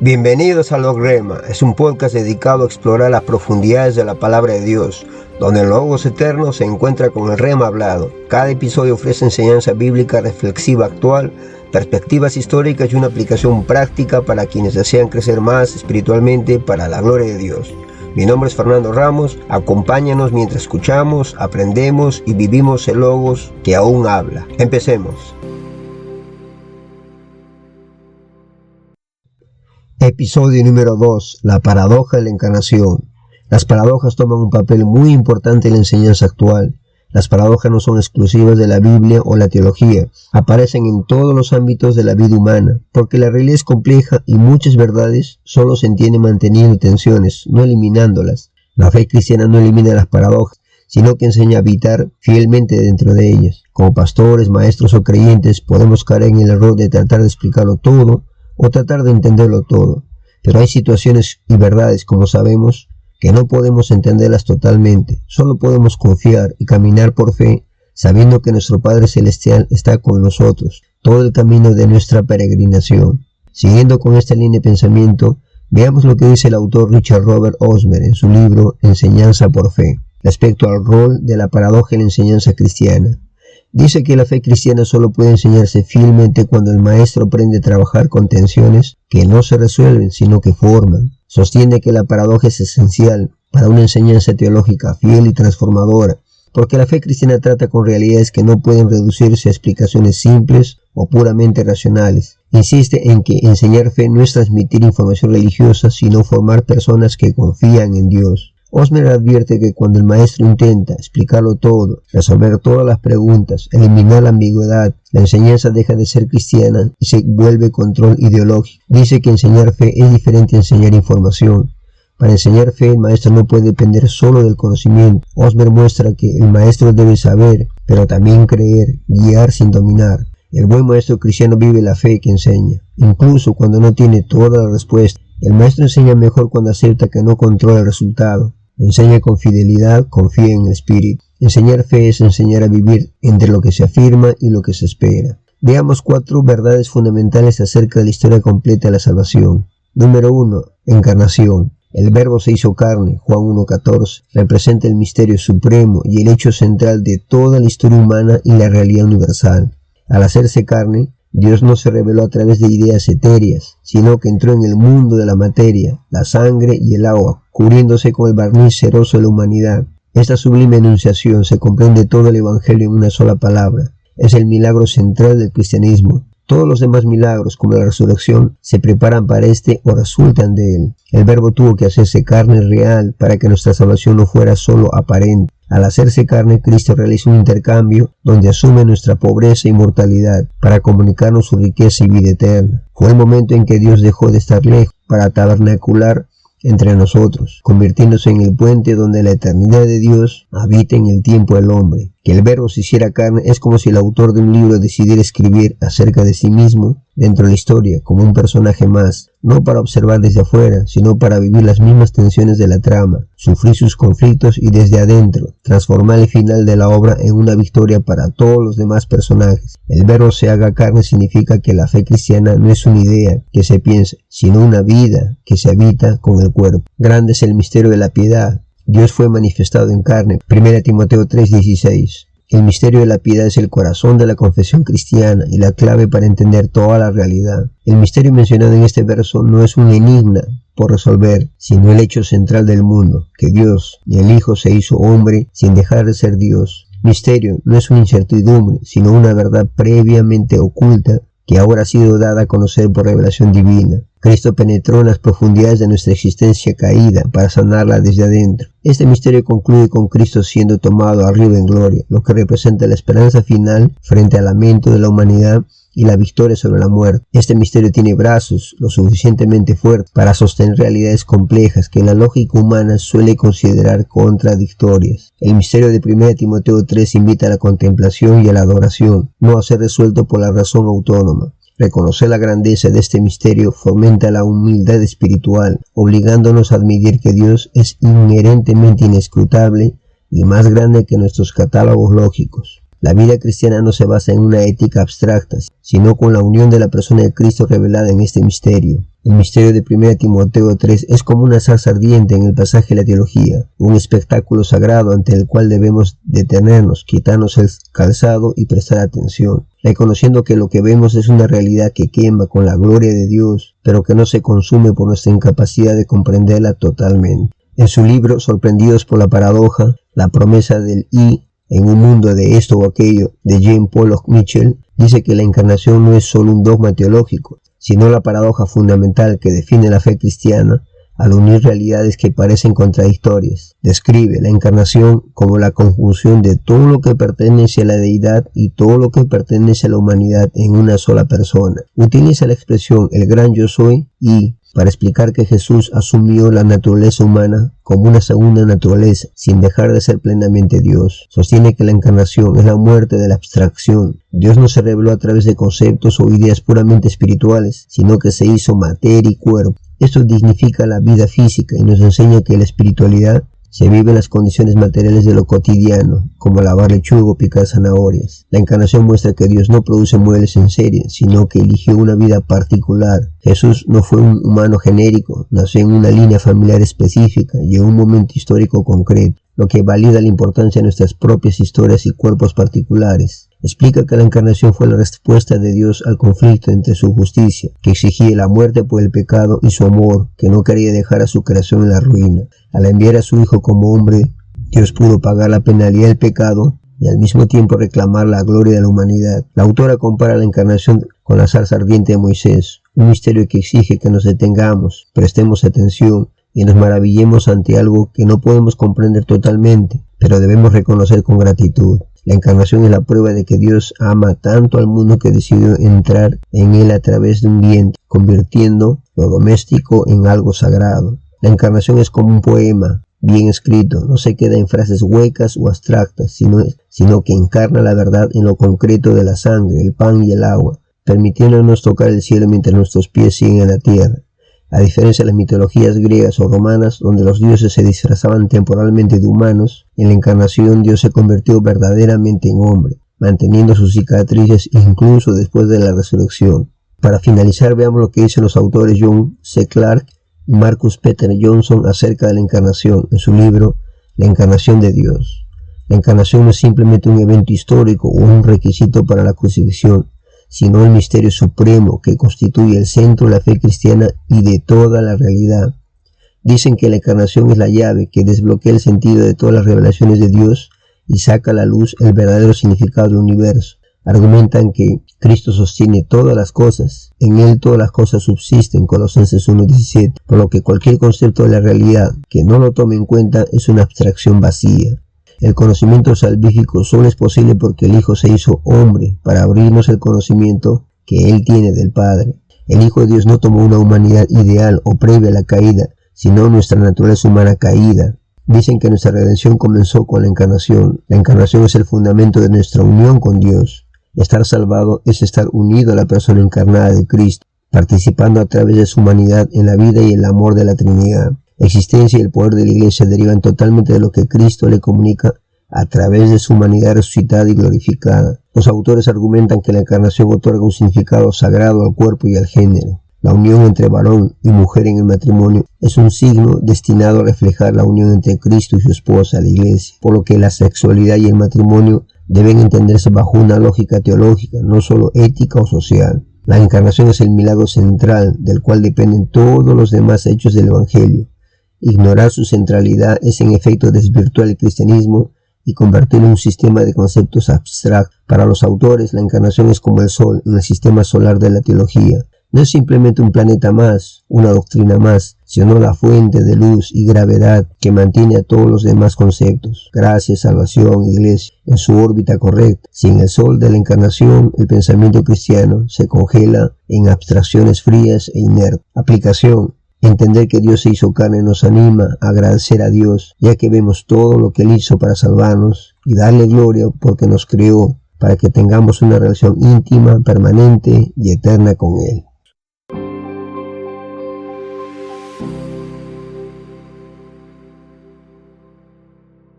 Bienvenidos a Logrema, es un podcast dedicado a explorar las profundidades de la palabra de Dios, donde el Logos eterno se encuentra con el Rema hablado. Cada episodio ofrece enseñanza bíblica reflexiva actual, perspectivas históricas y una aplicación práctica para quienes desean crecer más espiritualmente para la gloria de Dios. Mi nombre es Fernando Ramos, acompáñanos mientras escuchamos, aprendemos y vivimos el Logos que aún habla. Empecemos. Episodio número 2. La paradoja de la encarnación. Las paradojas toman un papel muy importante en la enseñanza actual. Las paradojas no son exclusivas de la Biblia o la teología. Aparecen en todos los ámbitos de la vida humana, porque la realidad es compleja y muchas verdades solo se entienden manteniendo tensiones, no eliminándolas. La fe cristiana no elimina las paradojas, sino que enseña a habitar fielmente dentro de ellas. Como pastores, maestros o creyentes podemos caer en el error de tratar de explicarlo todo, o tratar de entenderlo todo, pero hay situaciones y verdades, como sabemos, que no podemos entenderlas totalmente. Solo podemos confiar y caminar por fe, sabiendo que nuestro Padre Celestial está con nosotros todo el camino de nuestra peregrinación. Siguiendo con esta línea de pensamiento, veamos lo que dice el autor Richard Robert Osmer en su libro Enseñanza por Fe, respecto al rol de la paradoja en la enseñanza cristiana. Dice que la fe cristiana solo puede enseñarse fielmente cuando el maestro aprende a trabajar con tensiones que no se resuelven, sino que forman. Sostiene que la paradoja es esencial para una enseñanza teológica fiel y transformadora, porque la fe cristiana trata con realidades que no pueden reducirse a explicaciones simples o puramente racionales. Insiste en que enseñar fe no es transmitir información religiosa, sino formar personas que confían en Dios. Osmer advierte que cuando el maestro intenta explicarlo todo, resolver todas las preguntas, eliminar la ambigüedad, la enseñanza deja de ser cristiana y se vuelve control ideológico. Dice que enseñar fe es diferente a enseñar información. Para enseñar fe, el maestro no puede depender solo del conocimiento. Osmer muestra que el maestro debe saber, pero también creer, guiar sin dominar. El buen maestro cristiano vive la fe que enseña, incluso cuando no tiene toda la respuesta. El maestro enseña mejor cuando acepta que no controla el resultado. Enseña con fidelidad, confía en el Espíritu. Enseñar fe es enseñar a vivir entre lo que se afirma y lo que se espera. Veamos 4 verdades fundamentales acerca de la historia completa de la salvación. Número 1. Encarnación. El Verbo se hizo carne, Juan 1:14, representa el misterio supremo y el hecho central de toda la historia humana y la realidad universal. Al hacerse carne, Dios no se reveló a través de ideas etéreas, sino que entró en el mundo de la materia, la sangre y el agua, cubriéndose con el barniz ceroso de la humanidad. Esta sublime enunciación se comprende todo el Evangelio en una sola palabra. Es el milagro central del cristianismo. Todos los demás milagros, como la resurrección, se preparan para este o resultan de él. El Verbo tuvo que hacerse carne real para que nuestra salvación no fuera solo aparente. Al hacerse carne, Cristo realiza un intercambio donde asume nuestra pobreza y mortalidad para comunicarnos su riqueza y vida eterna. Fue el momento en que Dios dejó de estar lejos para tabernacular entre nosotros, convirtiéndose en el puente donde la eternidad de Dios habita en el tiempo del hombre. Que el Verbo se hiciera carne es como si el autor de un libro decidiera escribir acerca de sí mismo dentro de la historia, como un personaje más, no para observar desde afuera, sino para vivir las mismas tensiones de la trama, sufrir sus conflictos y desde adentro, transformar el final de la obra en una victoria para todos los demás personajes. El Verbo se haga carne significa que la fe cristiana no es una idea que se piensa, sino una vida que se habita con el cuerpo. Grande es el misterio de la piedad. Dios fue manifestado en carne. 1 Timoteo 3:16. El misterio de la piedad es el corazón de la confesión cristiana y la clave para entender toda la realidad. El misterio mencionado en este verso no es un enigma por resolver, sino el hecho central del mundo, que Dios y el Hijo se hizo hombre sin dejar de ser Dios. Misterio no es una incertidumbre, sino una verdad previamente oculta que ahora ha sido dada a conocer por revelación divina. Cristo penetró en las profundidades de nuestra existencia caída para sanarla desde adentro. Este misterio concluye con Cristo siendo tomado arriba en gloria, lo que representa la esperanza final frente al lamento de la humanidad y la victoria sobre la muerte. Este misterio tiene brazos lo suficientemente fuertes para sostener realidades complejas que la lógica humana suele considerar contradictorias. El misterio de 1 Timoteo 3 invita a la contemplación y a la adoración, no a ser resuelto por la razón autónoma. Reconocer la grandeza de este misterio fomenta la humildad espiritual, obligándonos a admitir que Dios es inherentemente inescrutable y más grande que nuestros catálogos lógicos. La vida cristiana no se basa en una ética abstracta, sino con la unión de la persona de Cristo revelada en este misterio. El misterio de 1 Timoteo 3 es como una zarza ardiente en el pasaje de la teología, un espectáculo sagrado ante el cual debemos detenernos, quitarnos el calzado y prestar atención, reconociendo que lo que vemos es una realidad que quema con la gloria de Dios, pero que no se consume por nuestra incapacidad de comprenderla totalmente. En su libro Sorprendidos por la paradoja, la promesa del I en un mundo de esto o aquello, de Jean Pollock Mitchell, dice que la encarnación no es solo un dogma teológico, sino la paradoja fundamental que define la fe cristiana al unir realidades que parecen contradictorias. Describe la encarnación como la conjunción de todo lo que pertenece a la deidad y todo lo que pertenece a la humanidad en una sola persona. Utiliza la expresión el gran yo soy y para explicar que Jesús asumió la naturaleza humana como una segunda naturaleza, sin dejar de ser plenamente Dios. Sostiene que la encarnación es la muerte de la abstracción. Dios no se reveló a través de conceptos o ideas puramente espirituales, sino que se hizo materia y cuerpo. Esto dignifica la vida física y nos enseña que la espiritualidad se vive en las condiciones materiales de lo cotidiano, como lavar lechuga o picar zanahorias. La encarnación muestra que Dios no produce muebles en serie, sino que eligió una vida particular. Jesús no fue un humano genérico, nació en una línea familiar específica y en un momento histórico concreto, lo que valida la importancia de nuestras propias historias y cuerpos particulares. Explica que la encarnación fue la respuesta de Dios al conflicto entre su justicia, que exigía la muerte por el pecado, y su amor, que no quería dejar a su creación en la ruina. Al enviar a su Hijo como hombre, Dios pudo pagar la penalidad del pecado y al mismo tiempo reclamar la gloria de la humanidad. La autora compara la encarnación con la zarza ardiente de Moisés, un misterio que exige que nos detengamos, prestemos atención y nos maravillemos ante algo que no podemos comprender totalmente, pero debemos reconocer con gratitud. La encarnación es la prueba de que Dios ama tanto al mundo que decidió entrar en él a través de un vientre, convirtiendo lo doméstico en algo sagrado. La encarnación es como un poema bien escrito, no se queda en frases huecas o abstractas, sino que encarna la verdad en lo concreto de la sangre, el pan y el agua, permitiéndonos tocar el cielo mientras nuestros pies siguen en la tierra. A diferencia de las mitologías griegas o romanas, donde los dioses se disfrazaban temporalmente de humanos, en la encarnación Dios se convirtió verdaderamente en hombre, manteniendo sus cicatrices incluso después de la resurrección. Para finalizar, veamos lo que dicen los autores John C. Clarke y Marcus Peter Johnson acerca de la encarnación en su libro La encarnación de Dios. La encarnación no es simplemente un evento histórico o un requisito para la crucifixión, sino el misterio supremo que constituye el centro de la fe cristiana y de toda la realidad. Dicen que la encarnación es la llave que desbloquea el sentido de todas las revelaciones de Dios y saca a la luz el verdadero significado del universo. Argumentan que Cristo sostiene todas las cosas, en Él todas las cosas subsisten, Colosenses 1:17, por lo que cualquier concepto de la realidad que no lo tome en cuenta es una abstracción vacía. El conocimiento salvífico solo es posible porque el Hijo se hizo hombre para abrirnos el conocimiento que Él tiene del Padre. El Hijo de Dios no tomó una humanidad ideal o previa a la caída, sino nuestra naturaleza humana caída. Dicen que nuestra redención comenzó con la encarnación. La encarnación es el fundamento de nuestra unión con Dios. Estar salvado es estar unido a la persona encarnada de Cristo, participando a través de su humanidad en la vida y el amor de la Trinidad. La existencia y el poder de la Iglesia derivan totalmente de lo que Cristo le comunica a través de su humanidad resucitada y glorificada. Los autores argumentan que la encarnación otorga un significado sagrado al cuerpo y al género. La unión entre varón y mujer en el matrimonio es un signo destinado a reflejar la unión entre Cristo y su esposa, la Iglesia, por lo que la sexualidad y el matrimonio deben entenderse bajo una lógica teológica, no solo ética o social. La encarnación es el milagro central del cual dependen todos los demás hechos del Evangelio. Ignorar su centralidad es en efecto desvirtuar el cristianismo y convertirlo en un sistema de conceptos abstractos. Para los autores, la encarnación es como el sol en el sistema solar de la teología. No es simplemente un planeta más, una doctrina más, sino la fuente de luz y gravedad que mantiene a todos los demás conceptos, gracia, salvación, iglesia, en su órbita correcta. Sin el sol de la encarnación, el pensamiento cristiano se congela en abstracciones frías e inertes. Aplicación. Entender que Dios se hizo carne nos anima a agradecer a Dios, ya que vemos todo lo que Él hizo para salvarnos, y darle gloria porque nos creó, para que tengamos una relación íntima, permanente y eterna con Él.